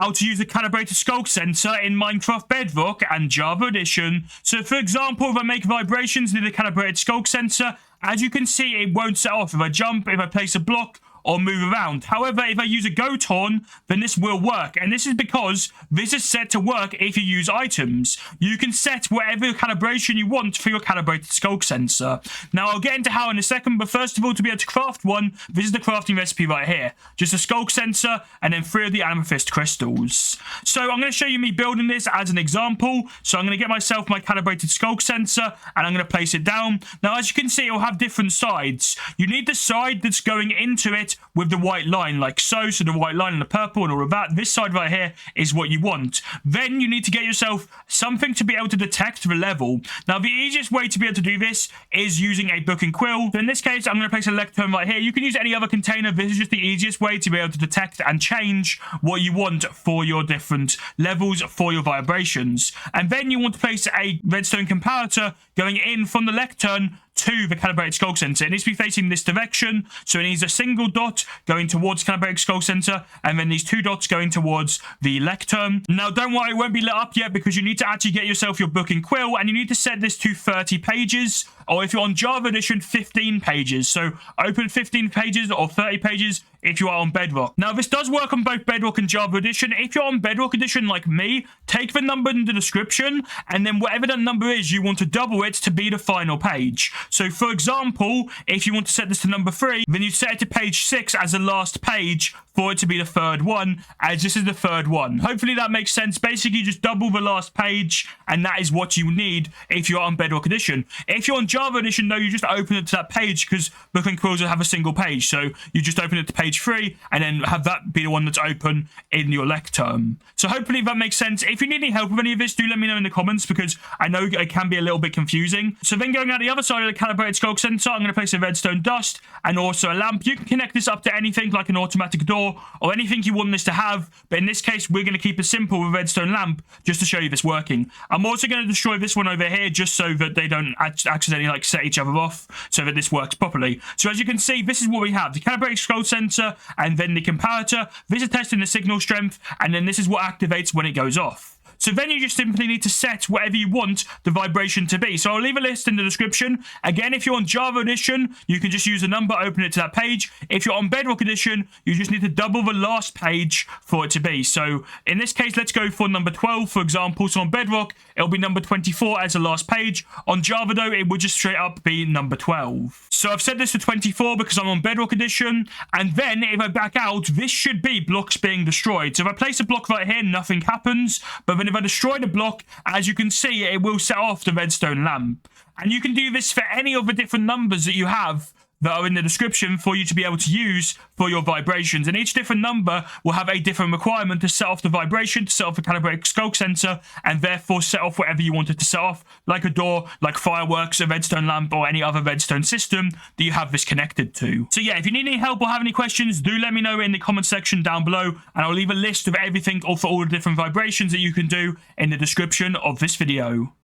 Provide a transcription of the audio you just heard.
how to use a calibrated Sculk sensor in Minecraft Bedrock and Java Edition. So for example, if I make vibrations with the calibrated Sculk sensor, as you can see, it won't set off if I jump, if I place a block, or move around. However, if I use a goat horn, then this will work. And this is because this is set to work if you use items. You can set whatever calibration you want for your calibrated Sculk sensor. Now, I'll get into how in a second, but first of all, to be able to craft one, this is the crafting recipe right here. Just a Sculk sensor and then 3 of the amethyst crystals. So I'm going to show you me building this as an example. So I'm going to get myself my calibrated Sculk sensor and I'm going to place it down. Now, as you can see, it will have different sides. You need the side that's going into it with the white line like so the white line and the purple and all of that. This side right here is what you want. Then you need to get yourself something to be able to detect the level. Now the easiest way to be able to do this is using a book and quill. So in this case I'm going to place a lectern right here. You can use any other container. This is just the easiest way to be able to detect and change what you want for your different levels for your vibrations. And then you want to place a redstone comparator going in from the lectern to the calibrated Sculk sensor. It needs to be facing this direction, so it needs a single dot going towards calibrated Sculk sensor, and then these 2 dots going towards the lectern. Now, don't worry, it won't be lit up yet because you need to actually get yourself your book and quill, and you need to set this to 30 pages, or if you're on Java Edition, 15 pages. So open 15 pages or 30 pages if you are on Bedrock. Now, this does work on both Bedrock and Java Edition. If you're on Bedrock Edition like me, take the number in the description, and then whatever that number is, you want to double it to be the final page. So, for example, if you want to set this to number 3, then you set it to page 6 as the last page for it to be the 3rd one, as this is the 3rd one. Hopefully that makes sense. Basically, just double the last page, and that is what you need if you're on Bedrock Edition. If you're on Java Edition, though, you just open it to that page because book and quills will have a single page. So you just open it to page 3 and then have that be the one that's open in your lectern. So hopefully that makes sense. If you need any help with any of this, do let me know in the comments because I know it can be a little bit confusing. So then going out the other side of the calibrated Sculk sensor, I'm going to place a redstone dust and also a lamp. You can connect this up to anything like an automatic door or anything you want this to have, but in this case we're going to keep it simple with a redstone lamp just to show you this working. I'm also going to destroy this one over here just so that they don't accidentally like set each other off, so that this works properly. So as you can see, this is what we have: the calibrated Sculk sensor and then the comparator. This is testing the signal strength, and then this is what activates when it goes off. So then you just simply need to set whatever you want the vibration to be. So I'll leave a list in the description. Again, if you're on Java Edition, you can just use a number, open it to that page. If you're on Bedrock Edition, you just need to double the last page for it to be. So in this case, let's go for number 12, for example. So on Bedrock, it'll be number 24 as the last page. On Java, though, it would just straight up be number 12. So I've set this to 24 because I'm on Bedrock Edition. And then if I back out, this should be blocks being destroyed. So if I place a block right here, nothing happens. But then if I destroy the block, as you can see, it will set off the redstone lamp. And you can do this for any of the different numbers that you have that are in the description for you to be able to use for your vibrations. And each different number will have a different requirement to set off the vibration, to set off the calibrated Sculk sensor, and therefore set off whatever you wanted to set off, like a door, like fireworks, a redstone lamp, or any other redstone system that you have this connected to. So yeah, if you need any help or have any questions, do let me know in the comment section down below, and I'll leave a list of everything or for all the different vibrations that you can do in the description of this video.